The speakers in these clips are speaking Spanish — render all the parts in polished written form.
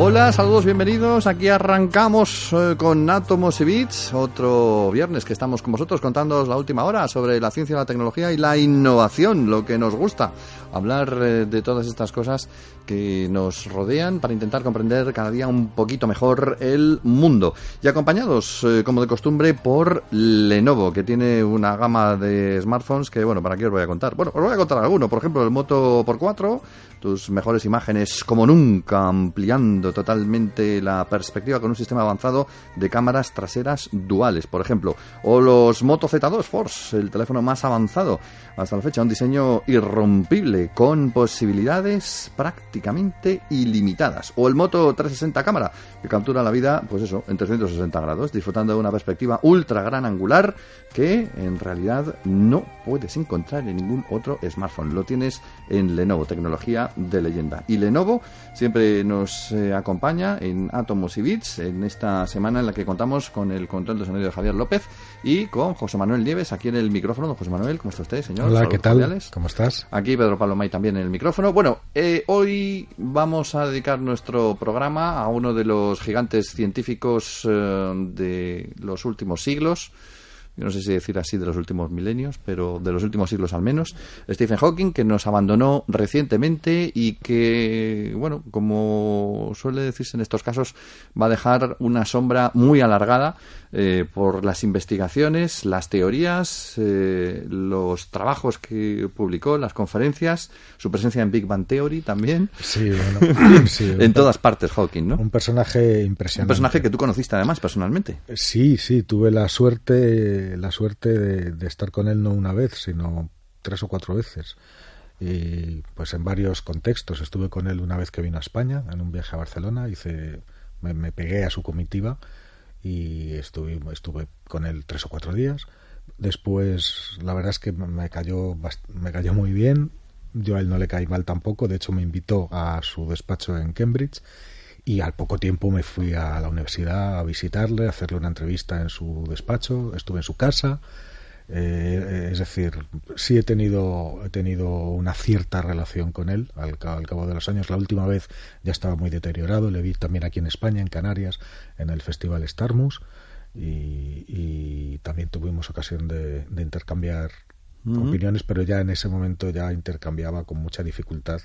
Hola, saludos, bienvenidos. Aquí arrancamos con Átomos y Bits, otro viernes que estamos con vosotros contándoos la última hora sobre la ciencia, la tecnología y la innovación, lo que nos gusta. Hablar de todas estas cosas que nos rodean para intentar comprender cada día un poquito mejor el mundo. Y acompañados, como de costumbre, por Lenovo, que tiene una gama de smartphones que, bueno, ¿para qué os voy a contar? Bueno, os voy a contar alguno, por ejemplo, el Moto X4, tus mejores imágenes como nunca, ampliando totalmente la perspectiva con un sistema avanzado de cámaras traseras duales, por ejemplo. O los Moto Z2 Force, el teléfono más avanzado hasta la fecha, un diseño irrompible con posibilidades prácticamente ilimitadas. O el Moto 360 cámara, que captura la vida, pues eso, en 360 grados, disfrutando de una perspectiva ultra gran angular que en realidad no puedes encontrar en ningún otro smartphone. Lo tienes en Lenovo, tecnología de leyenda. Y Lenovo siempre nos acompaña en Átomos y Bits, en esta semana en la que contamos con el control de sonido de Javier López y con José Manuel Nieves aquí en el micrófono. Don José Manuel, ¿cómo está usted, señor? Hola, Saludos ¿qué tal? cordiales. ¿Cómo estás? Aquí Pedro Palomay también en el micrófono. Bueno, hoy vamos a dedicar nuestro programa a uno de los gigantes científicos de los últimos siglos. Yo no sé si decir así de los últimos milenios, pero de los últimos siglos al menos. Stephen Hawking, que nos abandonó recientemente y que, bueno, como suele decirse en estos casos, va a dejar una sombra muy alargada por las investigaciones, las teorías, los trabajos que publicó, las conferencias, su presencia en Big Bang Theory también. Sí, bueno, sí, en todas partes, Hawking, ¿no? Un personaje impresionante. Un personaje que tú conociste además personalmente. Sí, tuve la suerte de estar con él no una vez, sino 3 o 4 veces. Y pues en varios contextos. Estuve con él una vez que vino a España, en un viaje a Barcelona, me pegué a su comitiva y estuve con él 3 o 4 días. Después, la verdad es que me cayó muy bien. Yo a él no le caí mal tampoco. De hecho, me invitó a su despacho en Cambridge y al poco tiempo me fui a la universidad a visitarle, a hacerle una entrevista en su despacho. Estuve en su casa. Es decir, sí he tenido una cierta relación con él al cabo de los años. La última vez ya estaba muy deteriorado. Le vi también aquí en España, en Canarias, en el Festival Starmus, y también tuvimos ocasión de intercambiar opiniones, pero ya en ese momento ya intercambiaba con mucha dificultad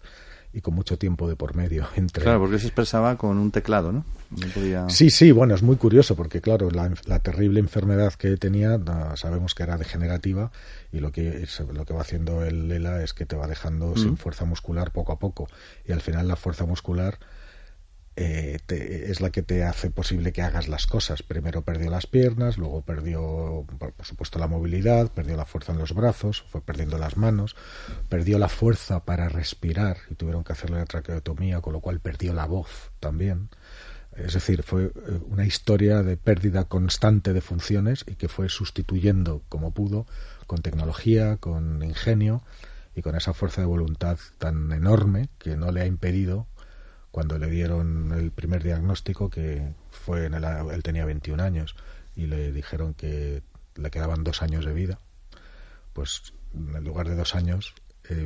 y con mucho tiempo de por medio. Claro, porque se expresaba con un teclado, ¿no? No podía... Sí, bueno, es muy curioso porque, claro, la terrible enfermedad que tenía, sabemos que era degenerativa, y lo que va haciendo el ELA es que te va dejando sin fuerza muscular poco a poco, y al final la fuerza muscular es la que te hace posible que hagas las cosas. Primero perdió las piernas, luego perdió, por supuesto, la movilidad, perdió la fuerza en los brazos, fue perdiendo las manos, perdió la fuerza para respirar y tuvieron que hacerle la traqueotomía, con lo cual perdió la voz también. Es decir, fue una historia de pérdida constante de funciones y que fue sustituyendo como pudo, con tecnología, con ingenio y con esa fuerza de voluntad tan enorme que no le ha impedido, cuando le dieron el primer diagnóstico, que fue él tenía 21 años y le dijeron que le quedaban 2 años de vida, pues en lugar de 2 años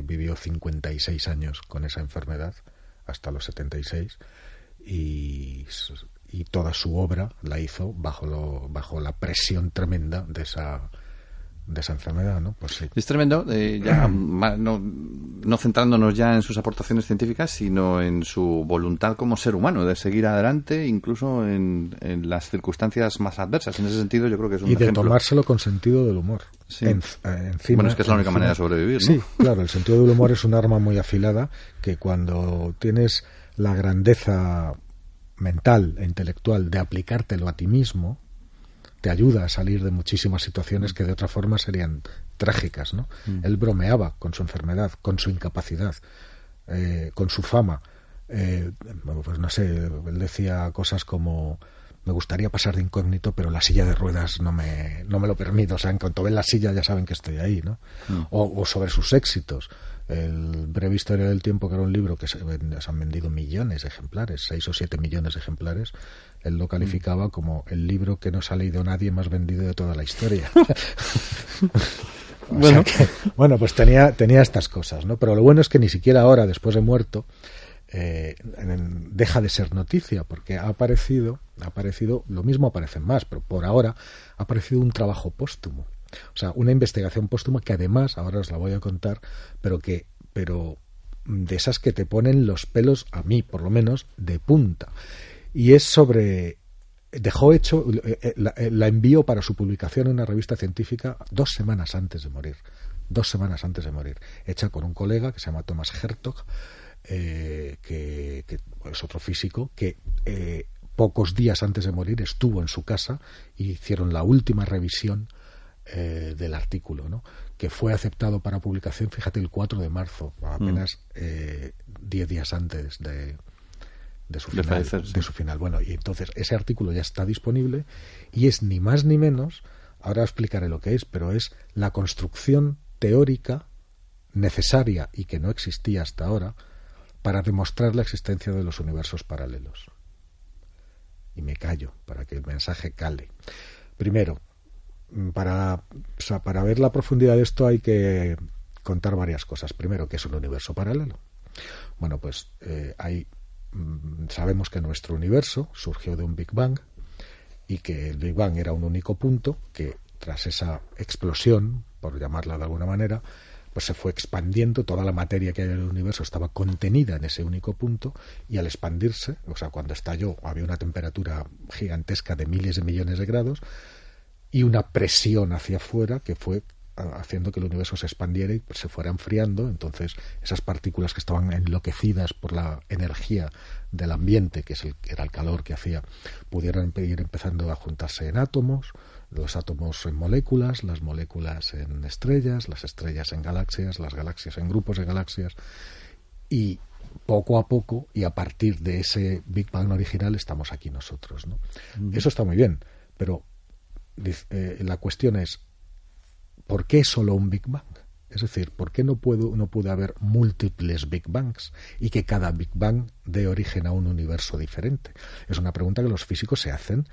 vivió 56 años con esa enfermedad hasta los 76, y toda su obra la hizo bajo la presión tremenda de esa enfermedad, ¿no? Pues sí. Es tremendo, ya no centrándonos ya en sus aportaciones científicas, sino en su voluntad como ser humano de seguir adelante, incluso en las circunstancias más adversas. En ese sentido, yo creo que es un ejemplo. Y de tomárselo con sentido del humor. Sí. Bueno, es que es la única manera de sobrevivir, ¿no? Sí, claro, el sentido del humor es un arma muy afilada que, cuando tienes la grandeza mental e intelectual de aplicártelo a ti mismo, te ayuda a salir de muchísimas situaciones que de otra forma serían trágicas, ¿no? Él bromeaba con su enfermedad, con su incapacidad, con su fama. Pues no sé, él decía cosas como: me gustaría pasar de incógnito, pero la silla de ruedas no me lo permite. O sea, en cuanto ven la silla ya saben que estoy ahí, ¿no? O sobre sus éxitos. El Breve Historia del Tiempo, que era un libro que se han vendido millones de ejemplares, 6 o 7 millones de ejemplares, él lo calificaba como el libro que no se ha leído nadie más vendido de toda la historia. Bueno, pues tenía estas cosas, ¿no? Pero lo bueno es que ni siquiera ahora, después de muerto, deja de ser noticia, porque ha aparecido, lo mismo aparecen más, pero por ahora ha aparecido un trabajo póstumo, o sea, una investigación póstuma que además, ahora os la voy a contar, pero de esas que te ponen los pelos, a mí por lo menos, de punta, y es sobre... Dejó hecho, la envió para su publicación en una revista científica 2 semanas antes de morir. 2 semanas antes de morir. Hecha con un colega que se llama Thomas Hertog, que es otro físico, que pocos días antes de morir estuvo en su casa y hicieron la última revisión del artículo, ¿no? Que fue aceptado para publicación, fíjate, el 4 de marzo, apenas 10 días antes de su final. Bueno, y entonces ese artículo ya está disponible y es ni más ni menos, ahora explicaré lo que es, pero es la construcción teórica necesaria y que no existía hasta ahora para demostrar la existencia de los universos paralelos. Y me callo para que el mensaje cale. Primero, para ver la profundidad de esto hay que contar varias cosas. Primero, ¿qué es un universo paralelo? Bueno, pues sabemos que nuestro universo surgió de un Big Bang y que el Big Bang era un único punto que tras esa explosión, por llamarla de alguna manera, pues se fue expandiendo, toda la materia que hay en el universo estaba contenida en ese único punto y al expandirse, o sea, cuando estalló había una temperatura gigantesca de miles de millones de grados y una presión hacia afuera que fue haciendo que el universo se expandiera y se fuera enfriando. Entonces esas partículas que estaban enloquecidas por la energía del ambiente, que era el calor que hacía, pudieron ir empezando a juntarse en átomos, los átomos en moléculas, las moléculas en estrellas, las estrellas en galaxias, las galaxias en grupos de galaxias, y poco a poco y a partir de ese Big Bang original estamos aquí nosotros, ¿no? Eso está muy bien, pero la cuestión es ¿por qué solo un Big Bang? Es decir, ¿por qué no puede haber múltiples Big Bangs y que cada Big Bang dé origen a un universo diferente? Es una pregunta que los físicos se hacen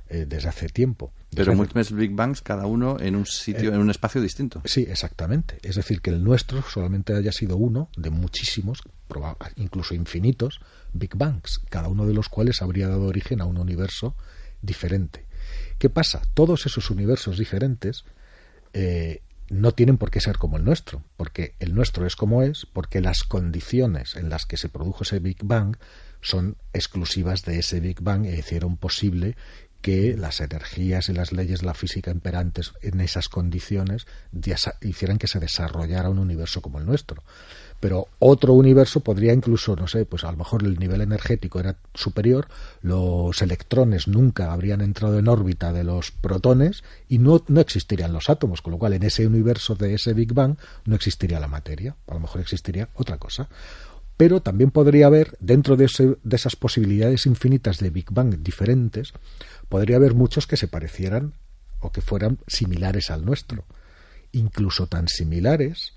desde hace tiempo. Pero múltiples Big Bangs, cada uno en un sitio, en un espacio distinto. Sí, exactamente. Es decir, que el nuestro solamente haya sido uno de muchísimos, incluso infinitos, Big Bangs, cada uno de los cuales habría dado origen a un universo diferente. ¿Qué pasa? Todos esos universos diferentes no tienen por qué ser como el nuestro, porque el nuestro es como es, porque las condiciones en las que se produjo ese Big Bang son exclusivas de ese Big Bang e hicieron posible que las energías y las leyes de la física imperantes en esas condiciones hicieran que se desarrollara un universo como el nuestro. Pero otro universo podría incluso, no sé, pues a lo mejor el nivel energético era superior, los electrones nunca habrían entrado en órbita de los protones y no existirían los átomos, con lo cual en ese universo de ese Big Bang no existiría la materia, a lo mejor existiría otra cosa. Pero también podría haber, dentro de esas posibilidades infinitas de Big Bang diferentes, podría haber muchos que se parecieran o que fueran similares al nuestro, incluso tan similares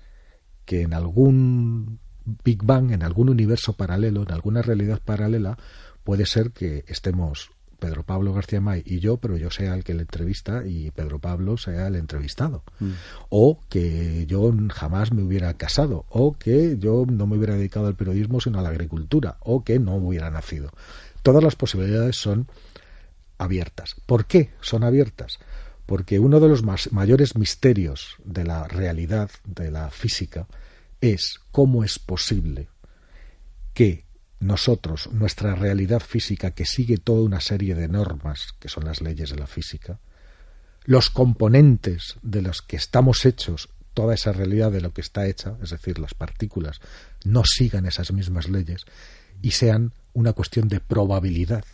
que en algún Big Bang, en algún universo paralelo, en alguna realidad paralela, puede ser que estemos Pedro Pablo García May y yo, pero yo sea el que le entrevista y Pedro Pablo sea el entrevistado. O que yo jamás me hubiera casado, o que yo no me hubiera dedicado al periodismo sino a la agricultura, o que no hubiera nacido. Todas las posibilidades son abiertas. ¿Por qué son abiertas? Porque uno de los mayores misterios de la realidad, de la física, es cómo es posible que nosotros, nuestra realidad física, que sigue toda una serie de normas, que son las leyes de la física, los componentes de los que estamos hechos, toda esa realidad de lo que está hecha, es decir, las partículas, no sigan esas mismas leyes y sean una cuestión de probabilidad.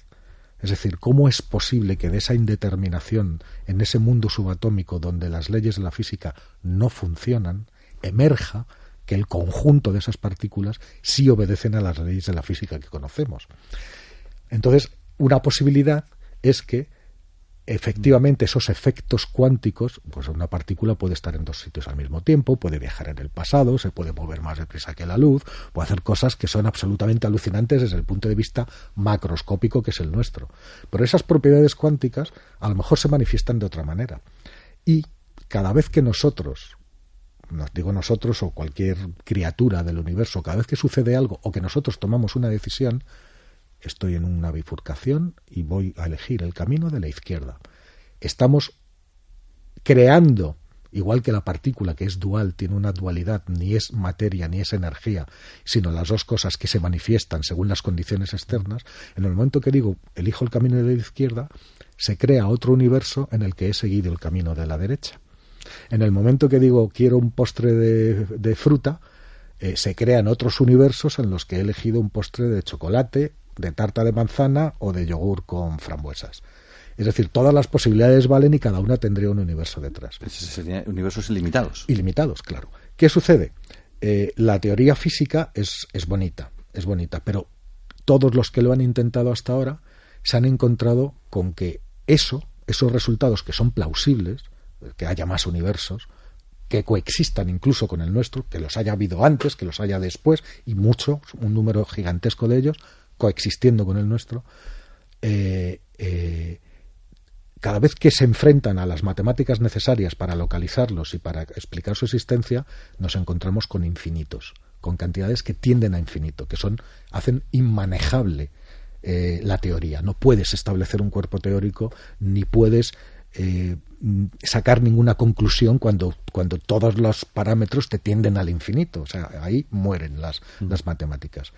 Es decir, ¿cómo es posible que de esa indeterminación en ese mundo subatómico donde las leyes de la física no funcionan, emerja que el conjunto de esas partículas sí obedecen a las leyes de la física que conocemos? Entonces, una posibilidad es que efectivamente esos efectos cuánticos, pues una partícula puede estar en 2 sitios al mismo tiempo, puede viajar en el pasado, se puede mover más deprisa que la luz, puede hacer cosas que son absolutamente alucinantes desde el punto de vista macroscópico que es el nuestro. Pero esas propiedades cuánticas a lo mejor se manifiestan de otra manera. Y cada vez que nosotros nos digo nosotros o cualquier criatura del universo, cada vez que sucede algo o que nosotros tomamos una decisión, estoy en una bifurcación y voy a elegir el camino de la izquierda. Estamos creando, igual que la partícula, que es dual, tiene una dualidad, ni es materia ni es energía, sino las dos cosas que se manifiestan según las condiciones externas. En el momento que digo elijo el camino de la izquierda, se crea otro universo en el que he seguido el camino de la derecha. En el momento que digo quiero un postre de fruta, se crean otros universos en los que he elegido un postre de chocolate, de tarta de manzana o de yogur con frambuesas. Es decir, todas las posibilidades valen y cada una tendría un universo detrás. Serían universos ilimitados. Ilimitados, claro. ¿Qué sucede? La teoría física es bonita, pero todos los que lo han intentado hasta ahora se han encontrado con que esos resultados que son plausibles, que haya más universos, que coexistan incluso con el nuestro, que los haya habido antes, que los haya después, y mucho, un número gigantesco de ellos, coexistiendo con el nuestro, cada vez que se enfrentan a las matemáticas necesarias para localizarlos y para explicar su existencia, nos encontramos con infinitos, con cantidades que tienden a infinito, que hacen inmanejable la teoría. No puedes establecer un cuerpo teórico, ni puedes sacar ninguna conclusión cuando todos los parámetros te tienden al infinito. O sea, ahí mueren las matemáticas.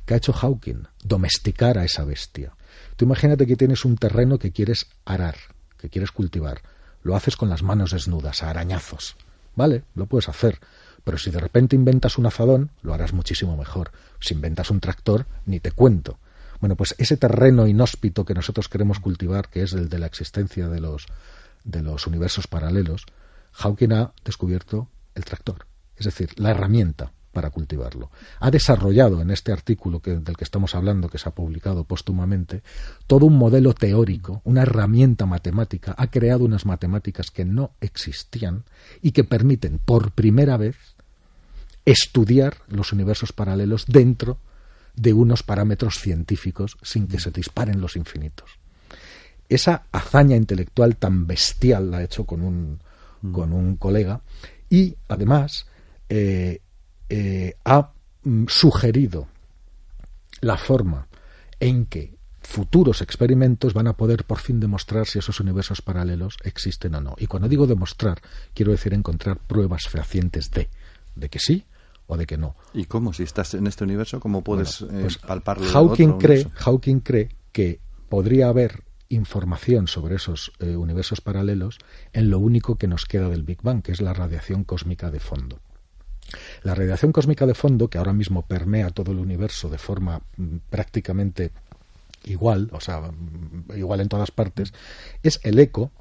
¿Qué ha hecho Hawking? Domesticar a esa bestia. Tú imagínate que tienes un terreno que quieres arar, que quieres cultivar. Lo haces con las manos desnudas, a arañazos. ¿Vale? Lo puedes hacer. Pero si de repente inventas un azadón, lo harás muchísimo mejor. Si inventas un tractor, ni te cuento. Bueno, pues ese terreno inhóspito que nosotros queremos cultivar, que es el de la existencia de los universos paralelos, Hawking ha descubierto el tractor, es decir, la herramienta para cultivarlo. Ha desarrollado en este artículo del que estamos hablando, que se ha publicado póstumamente, todo un modelo teórico, una herramienta matemática. Ha creado unas matemáticas que no existían y que permiten por primera vez estudiar los universos paralelos dentro de unos parámetros científicos sin que se disparen los infinitos. Esa hazaña intelectual tan bestial la ha hecho con un colega y además ha sugerido la forma en que futuros experimentos van a poder por fin demostrar si esos universos paralelos existen o no. Y cuando digo demostrar, quiero decir encontrar pruebas fehacientes de que sí o de que no. ¿Y cómo? Si estás en este universo, ¿cómo puedes palparlo? Hawking cree que podría haber información sobre esos universos paralelos en lo único que nos queda del Big Bang, que es la radiación cósmica de fondo. La radiación cósmica de fondo, que ahora mismo permea todo el universo de forma prácticamente igual, o sea, igual en todas partes, es el eco,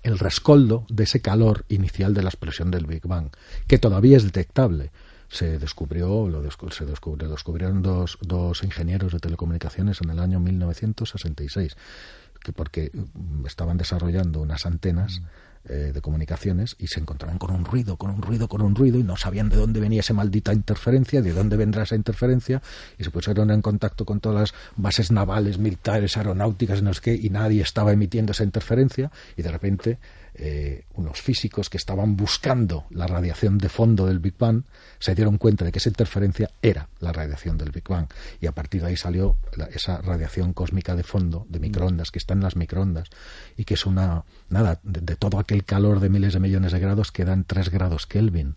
el rescoldo de ese calor inicial de la explosión del Big Bang, que todavía es detectable. Lo descubrieron dos ingenieros de telecomunicaciones en el año 1966, porque estaban desarrollando unas antenas de comunicaciones y se encontraban con un ruido y no sabían de dónde venía esa maldita interferencia, de dónde vendrá esa interferencia, y se pusieron en contacto con todas las bases navales, militares, aeronáuticas, no sé qué, y nadie estaba emitiendo esa interferencia, y de repente unos físicos que estaban buscando la radiación de fondo del Big Bang se dieron cuenta de que esa interferencia era la radiación del Big Bang, y a partir de ahí salió esa radiación cósmica de fondo, de microondas, que está en las microondas, y que es de todo aquel calor de miles de millones de grados quedan 3 grados Kelvin,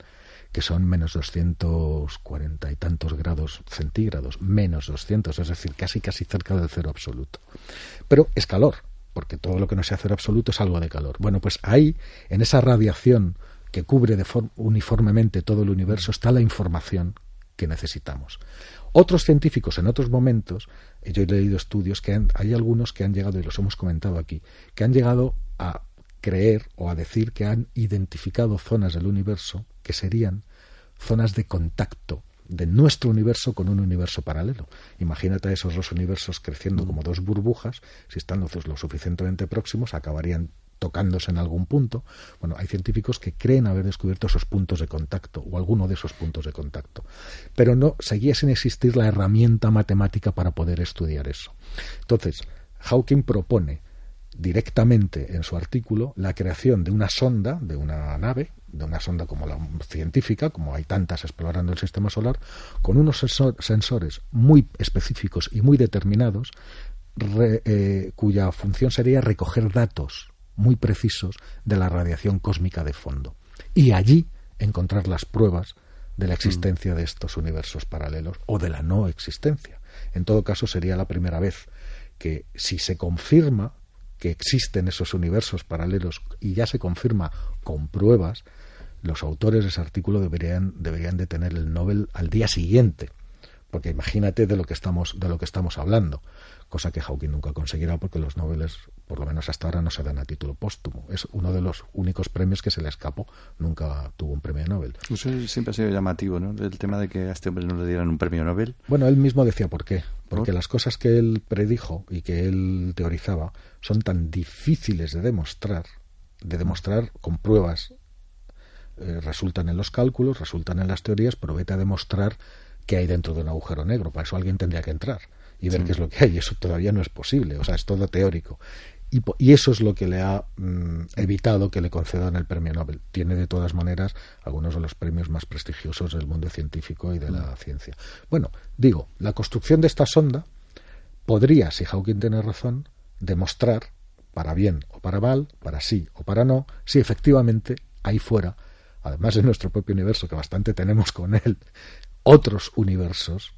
que son menos 240 y tantos grados centígrados, menos 200, es decir, casi cerca del cero absoluto. Pero es calor, porque todo lo que no sea cero absoluto es algo de calor. Bueno, pues ahí, en esa radiación que cubre uniformemente todo el universo, está la información que necesitamos. Otros científicos en otros momentos, yo he leído estudios hay algunos que han llegado, y los hemos comentado aquí, que han llegado a creer o a decir que han identificado zonas del universo que serían zonas de contacto de nuestro universo con un universo paralelo. Imagínate a esos dos universos creciendo como dos burbujas, si están lo suficientemente próximos, acabarían tocándose en algún punto. Bueno, hay científicos que creen haber descubierto esos puntos de contacto, o alguno de esos puntos de contacto. Pero no seguía sin existir la herramienta matemática para poder estudiar eso. Entonces, Hawking propone directamente en su artículo la creación de una sonda, de una nave, de una sonda como la científica, como hay tantas explorando el sistema solar, con unos sensores muy específicos y muy determinados, cuya función sería recoger datos muy precisos de la radiación cósmica de fondo. Y allí encontrar las pruebas de la existencia de estos universos paralelos o de la no existencia. En todo caso, sería la primera vez que, si se confirma que existen esos universos paralelos y ya se confirma con pruebas, los autores de ese artículo deberían de tener el Nobel al día siguiente, porque imagínate de lo que estamos hablando, cosa que Hawking nunca conseguirá, porque los Nobeles, por lo menos hasta ahora, no se dan a título póstumo. Es uno de los únicos premios que se le escapó. Nunca tuvo un premio Nobel. Eso siempre ha sido llamativo, ¿no? El tema de que a este hombre no le dieran un premio Nobel. Bueno, él mismo decía por qué. Porque las cosas que él predijo y que él teorizaba son tan difíciles de demostrar con pruebas. Resultan en los cálculos, resultan en las teorías, pero vete a demostrar qué hay dentro de un agujero negro. Para eso alguien tendría que entrar y ver qué es lo que hay. Eso todavía no es posible, o sea, es todo teórico. Y eso es lo que le ha evitado que le concedan el premio Nobel. Tiene, de todas maneras, algunos de los premios más prestigiosos del mundo científico y de la ciencia. Bueno, digo, la construcción de esta sonda podría, si Hawking tiene razón, demostrar, para bien o para mal, para sí o para no, si efectivamente ahí fuera, además de nuestro propio universo, que bastante tenemos con él, otros universos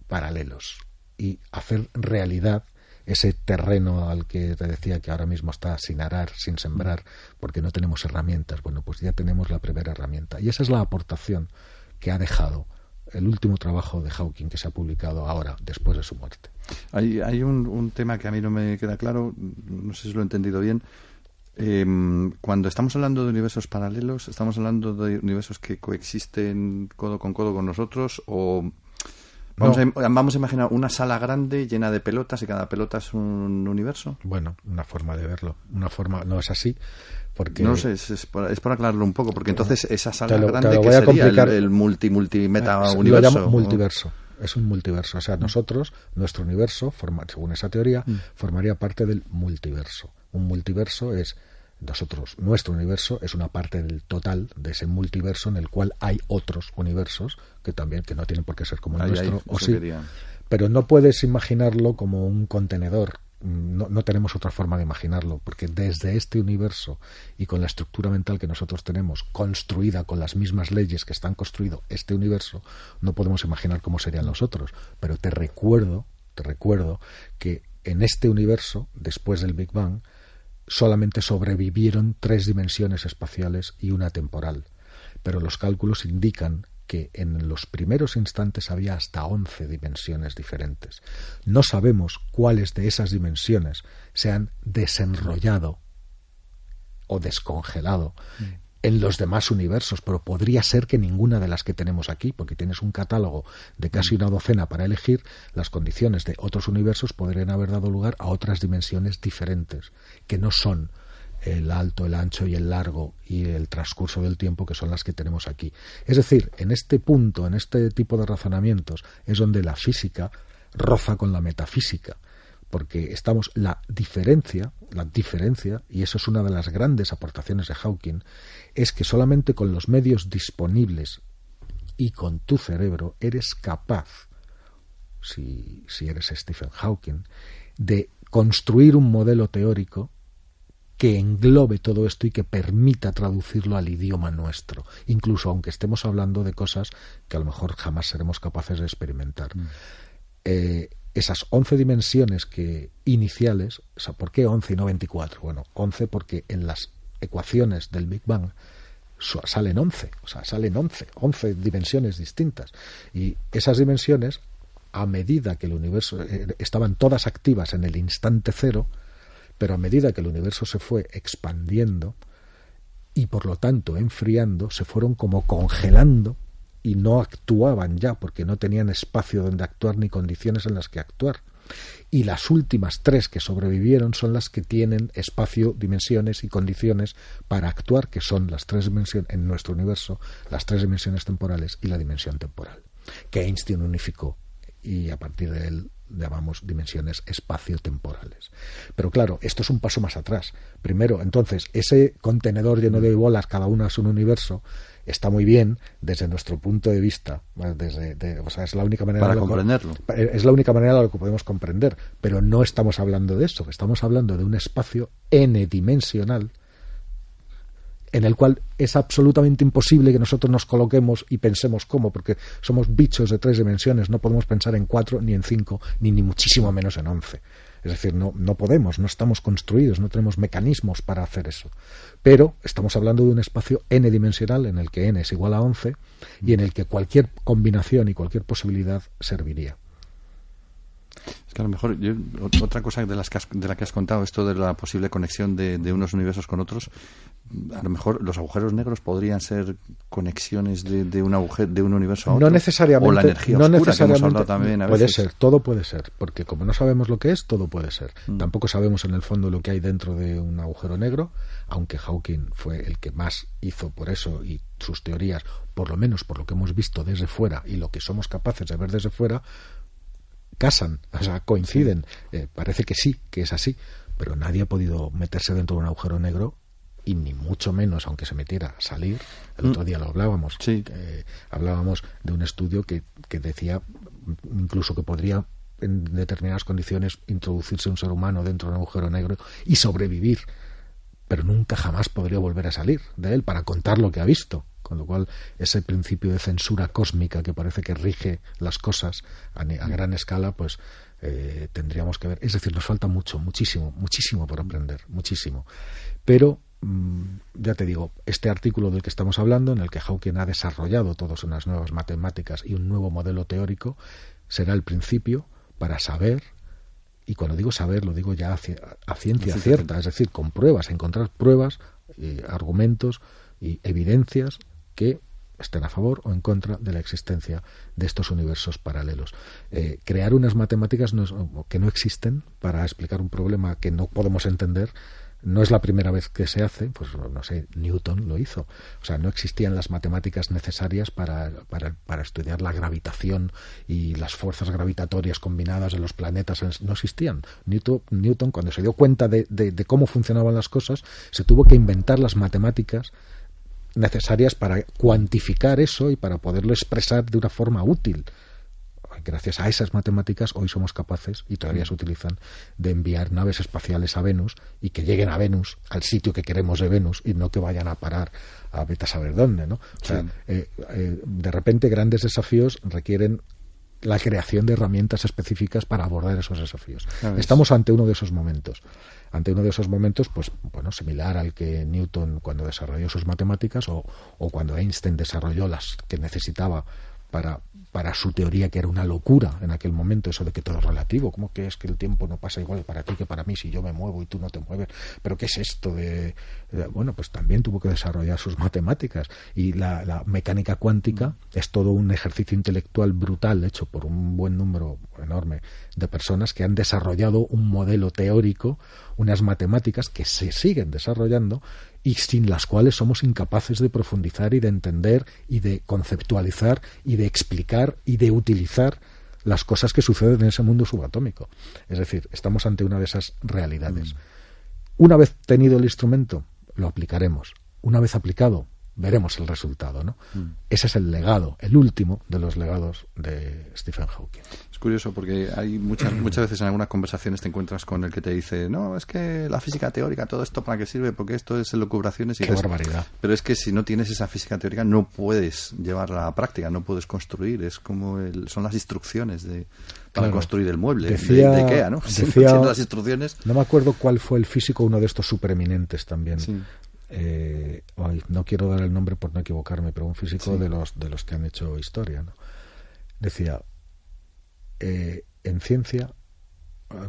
paralelos, y hacer realidad ese terreno al que te decía que ahora mismo está sin arar, sin sembrar, porque no tenemos herramientas. Bueno, pues ya tenemos la primera herramienta, y esa es la aportación que ha dejado el último trabajo de Hawking, que se ha publicado ahora, después de su muerte. Hay un tema que a mí no me queda claro, no sé si lo he entendido bien. Cuando estamos hablando de universos paralelos, ¿estamos hablando de universos que coexisten codo con nosotros? ¿O vamos a imaginar una sala grande llena de pelotas y cada pelota es un universo? Bueno, una forma de verlo. Una forma, no es así. Porque no sé, es por aclararlo un poco, porque entonces esa sala grande, ¿qué sería? El multi-meta universo. Lo llamo multiverso. Es un multiverso. O sea, nosotros, nuestro universo, según esa teoría, formaría parte del multiverso. Un multiverso es nuestro universo es una parte del total de ese multiverso, en el cual hay otros universos que no tienen por qué ser como el nuestro, o sí, pero no puedes imaginarlo como un contenedor. No tenemos otra forma de imaginarlo, porque desde este universo y con la estructura mental que nosotros tenemos, construida con las mismas leyes que están construido este universo, no podemos imaginar cómo serían los otros. Pero te recuerdo que en este universo, después del Big Bang, solamente sobrevivieron 3 dimensiones espaciales y una temporal, pero los cálculos indican que en los primeros instantes había hasta 11 dimensiones diferentes. No sabemos cuáles de esas dimensiones se han desenrollado o descongelado en los demás universos, pero podría ser que ninguna de las que tenemos aquí, porque tienes un catálogo de casi una docena para elegir. Las condiciones de otros universos podrían haber dado lugar a otras dimensiones diferentes, que no son el alto, el ancho y el largo y el transcurso del tiempo, que son las que tenemos aquí. Es decir, en este punto, en este tipo de razonamientos, es donde la física roza con la metafísica, porque la diferencia, y eso es una de las grandes aportaciones de Hawking, es que solamente con los medios disponibles y con tu cerebro eres capaz, si eres Stephen Hawking, de construir un modelo teórico que englobe todo esto y que permita traducirlo al idioma nuestro, incluso aunque estemos hablando de cosas que a lo mejor jamás seremos capaces de experimentar. Esas 11 dimensiones iniciales, o sea, ¿por qué 11 y no 24? Bueno, 11 porque en las ecuaciones del Big Bang salen 11, o sea, salen 11 dimensiones distintas. Y esas dimensiones, a medida que el universo estaban todas activas en el instante cero, pero a medida que el universo se fue expandiendo y por lo tanto enfriando, se fueron como congelando y no actuaban ya, porque no tenían espacio donde actuar ni condiciones en las que actuar. Y las últimas 3 que sobrevivieron son las que tienen espacio, dimensiones y condiciones para actuar, que son las 3 dimensiones en nuestro universo, las 3 dimensiones temporales y la dimensión temporal, que Einstein unificó y a partir de él llamamos dimensiones espaciotemporales. Pero claro, esto es un paso más atrás. Primero, entonces, ese contenedor lleno de bolas, cada una es un universo, está muy bien desde nuestro punto de vista. O sea, es la única manera para comprenderlo. Es la única manera de lo que podemos comprender. Pero no estamos hablando de eso. Estamos hablando de un espacio n-dimensional en el cual es absolutamente imposible que nosotros nos coloquemos y pensemos cómo, porque somos bichos de 3 dimensiones, no podemos pensar en 4, ni en 5, ni muchísimo menos en 11. Es decir, no podemos, no estamos construidos, no tenemos mecanismos para hacer eso. Pero estamos hablando de un espacio n-dimensional en el que n es igual a 11 y en el que cualquier combinación y cualquier posibilidad serviría. Es que a lo mejor, otra cosa de la que has contado, esto de la posible conexión de unos universos con otros, a lo mejor los agujeros negros podrían ser conexiones de un universo a otro. No necesariamente. O la energía oscura, que hemos hablado también a veces. Puede ser, todo puede ser, porque como no sabemos lo que es, todo puede ser. Tampoco sabemos en el fondo lo que hay dentro de un agujero negro, aunque Hawking fue el que más hizo por eso, y sus teorías, por lo menos por lo que hemos visto desde fuera y lo que somos capaces de ver desde fuera, casan, o sea, coinciden. Parece que sí, que es así, pero nadie ha podido meterse dentro de un agujero negro, y ni mucho menos, aunque se metiera, salir. El otro día lo hablábamos. Sí. Hablábamos de un estudio que decía incluso que podría, en determinadas condiciones, introducirse un ser humano dentro de un agujero negro y sobrevivir, pero nunca jamás podría volver a salir de él para contar lo que ha visto. Con lo cual, ese principio de censura cósmica que parece que rige las cosas a gran escala, pues tendríamos que ver. Es decir, nos falta muchísimo por aprender, muchísimo. Pero, ya te digo, este artículo del que estamos hablando, en el que Hawking ha desarrollado todas unas nuevas matemáticas y un nuevo modelo teórico, será el principio para saber, y cuando digo saber, lo digo ya a ciencia cierta, es decir, con pruebas, encontrar pruebas, argumentos y evidencias que estén a favor o en contra de la existencia de estos universos paralelos. Crear unas matemáticas que no existen para explicar un problema que no podemos entender no es la primera vez que se hace. Pues no sé, Newton lo hizo. O sea, no existían las matemáticas necesarias para estudiar la gravitación y las fuerzas gravitatorias combinadas de los planetas. No existían. Newton, cuando se dio cuenta de cómo funcionaban las cosas, se tuvo que inventar las matemáticas necesarias para cuantificar eso y para poderlo expresar de una forma útil. Gracias a esas matemáticas hoy somos capaces, y todavía se utilizan, de enviar naves espaciales a Venus y que lleguen a Venus, al sitio que queremos de Venus, y no que vayan a parar a vete a saber dónde, ¿no? O sea, de repente grandes desafíos requieren la creación de herramientas específicas para abordar esos desafíos. Estamos ante uno de esos momentos. Pues bueno, similar al que Newton cuando desarrolló sus matemáticas o cuando Einstein desarrolló las que necesitaba para su teoría, que era una locura en aquel momento, eso de que todo es relativo. ¿Cómo que es que el tiempo no pasa igual para ti que para mí si yo me muevo y tú no te mueves? ¿Pero qué es esto de...? Bueno, pues también tuvo que desarrollar sus matemáticas. Y la mecánica cuántica es todo un ejercicio intelectual brutal hecho por un buen número enorme de personas que han desarrollado un modelo teórico, unas matemáticas que se siguen desarrollando y sin las cuales somos incapaces de profundizar y de entender y de conceptualizar y de explicar y de utilizar las cosas que suceden en ese mundo subatómico. Es decir, estamos ante una de esas realidades. Una vez tenido el instrumento, lo aplicaremos. Una vez aplicado, veremos el resultado, ¿no? Ese es el legado, el último de los legados de Stephen Hawking. Es curioso porque hay muchas veces en algunas conversaciones te encuentras con el que te dice, no, es que la física teórica, todo esto para qué sirve, porque esto es elucubraciones y qué barbaridad. Pero es que si no tienes esa física teórica no puedes llevarla a práctica, no puedes construir, es como son las instrucciones para construir el mueble de IKEA, ¿no? Decía, las instrucciones. No me acuerdo cuál fue el físico, uno de estos supereminentes también. Sí. No quiero dar el nombre por no equivocarme, pero un físico de los que han hecho historia, ¿no? Decía, en ciencia,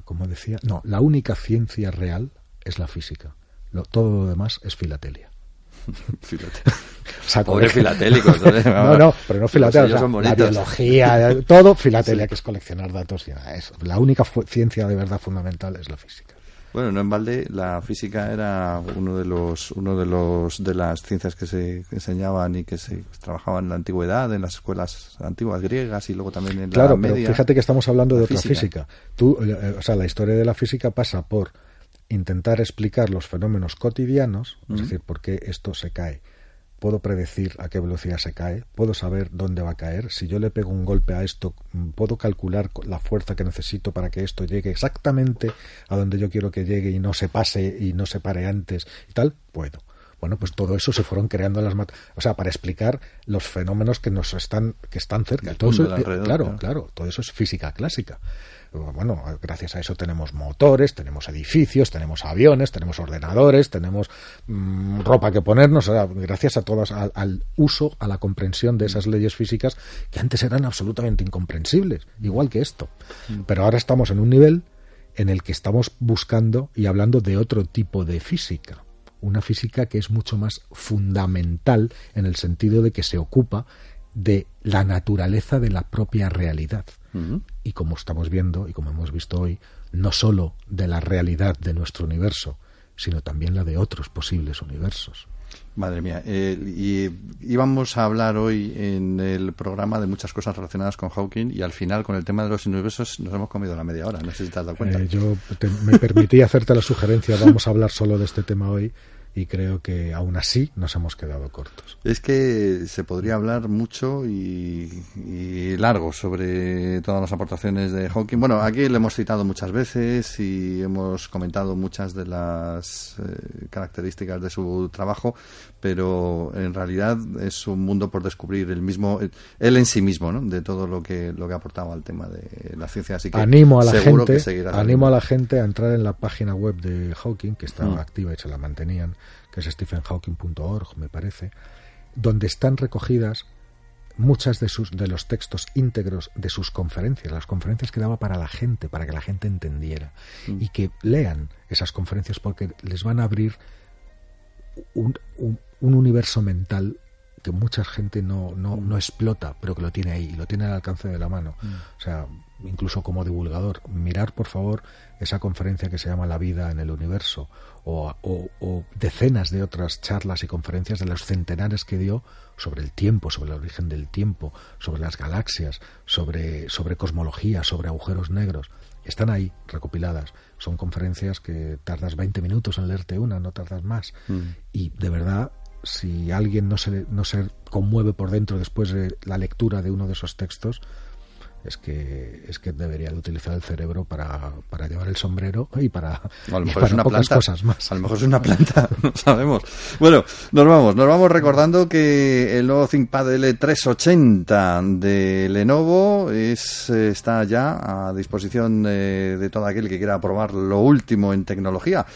como decía, no, la única ciencia real es la física, todo lo demás es filatelia. O sea, pobre filatélico. No, pero no filatelia, la biología, todo filatelia, que es coleccionar datos y nada, eso. La única ciencia de verdad fundamental es la física. Bueno, no en balde, la física era uno de las ciencias que se enseñaban y que se trabajaban en la antigüedad, en las escuelas antiguas griegas y luego también en la media. Pero fíjate que estamos hablando de otra física. La historia de la física pasa por intentar explicar los fenómenos cotidianos, es decir, por qué esto se cae. Puedo predecir a qué velocidad se cae, puedo saber dónde va a caer. Si yo le pego un golpe a esto, puedo calcular la fuerza que necesito para que esto llegue exactamente a donde yo quiero que llegue y no se pase y no se pare antes y tal, puedo. Bueno, pues todo eso se fueron creando para explicar los fenómenos que están cerca. Todo eso, claro, todo eso es física clásica. Bueno, gracias a eso tenemos motores, tenemos edificios, tenemos aviones, tenemos ordenadores, tenemos ropa que ponernos, gracias a todas al uso, a la comprensión de esas leyes físicas que antes eran absolutamente incomprensibles, igual que esto. Pero ahora estamos en un nivel en el que estamos buscando y hablando de otro tipo de física, una física que es mucho más fundamental en el sentido de que se ocupa de la naturaleza de la propia realidad. Y como estamos viendo y como hemos visto hoy, no solo de la realidad de nuestro universo, sino también la de otros posibles universos. Madre mía, y íbamos a hablar hoy en el programa de muchas cosas relacionadas con Hawking y al final con el tema de los universos nos hemos comido la media hora, no sé si te has dado cuenta. Me permití hacerte la sugerencia, vamos a hablar solo de este tema hoy. Y creo que aún así nos hemos quedado cortos. Es que se podría hablar mucho y largo sobre todas las aportaciones de Hawking. Bueno, aquí le hemos citado muchas veces y hemos comentado muchas de las características de su trabajo, pero en realidad es un mundo por descubrir él en sí mismo, ¿no? De todo lo que aportaba al tema de la ciencia. Así que animo a la gente a entrar en la página web de Hawking, que estaba activa y se la mantenían, que es stephenhawking.org, me parece, donde están recogidas muchas de los textos íntegros de sus conferencias, las conferencias que daba para la gente, para que la gente entendiera, y que lean esas conferencias porque les van a abrir un universo mental que mucha gente no explota, pero que lo tiene ahí, lo tiene al alcance de la mano. O sea, incluso como divulgador, mirar por favor esa conferencia que se llama La vida en el universo, o decenas de otras charlas y conferencias de los centenares que dio sobre el tiempo, sobre el origen del tiempo, sobre las galaxias, sobre cosmología, sobre agujeros negros. Están ahí recopiladas. Son conferencias que tardas 20 minutos en leerte una, no tardas más. Y de verdad, si alguien no se conmueve por dentro después de la lectura de uno de esos textos, es que debería de utilizar el cerebro para llevar el sombrero y para pocas cosas más. A lo mejor es una planta, no sabemos. Bueno, nos vamos recordando que el nuevo ThinkPad L380 de Lenovo está ya a disposición de todo aquel que quiera probar lo último en tecnología.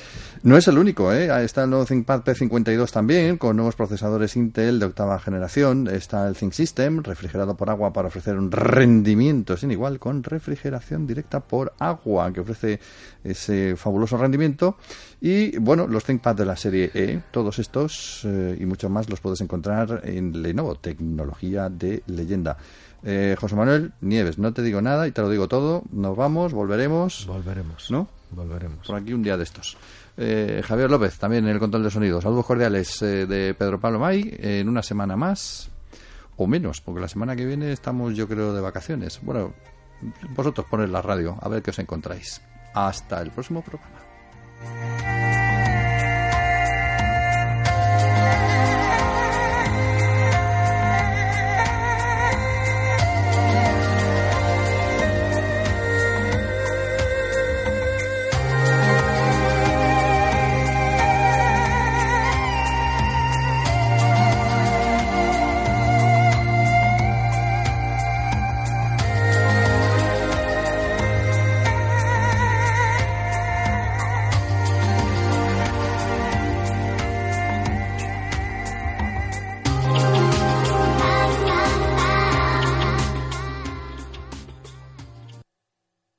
No es el único, está el nuevo ThinkPad P52 también, con nuevos procesadores Intel de 8ª generación. Está el ThinkSystem, refrigerado por agua para ofrecer un rendimiento sin igual, con refrigeración directa por agua, que ofrece ese fabuloso rendimiento. Y bueno, los ThinkPad de la serie E, todos estos y muchos más los puedes encontrar en Lenovo, tecnología de leyenda. José Manuel Nieves, no te digo nada y te lo digo todo. Nos vamos, volveremos. ¿No? Volveremos. Por aquí un día de estos. Javier López, también en el control de sonido. Saludos cordiales de Pedro Pablo May. En una semana más, o menos, porque la semana que viene estamos, yo creo, de vacaciones. Bueno, vosotros poned la radio, a ver qué os encontráis. Hasta el próximo programa.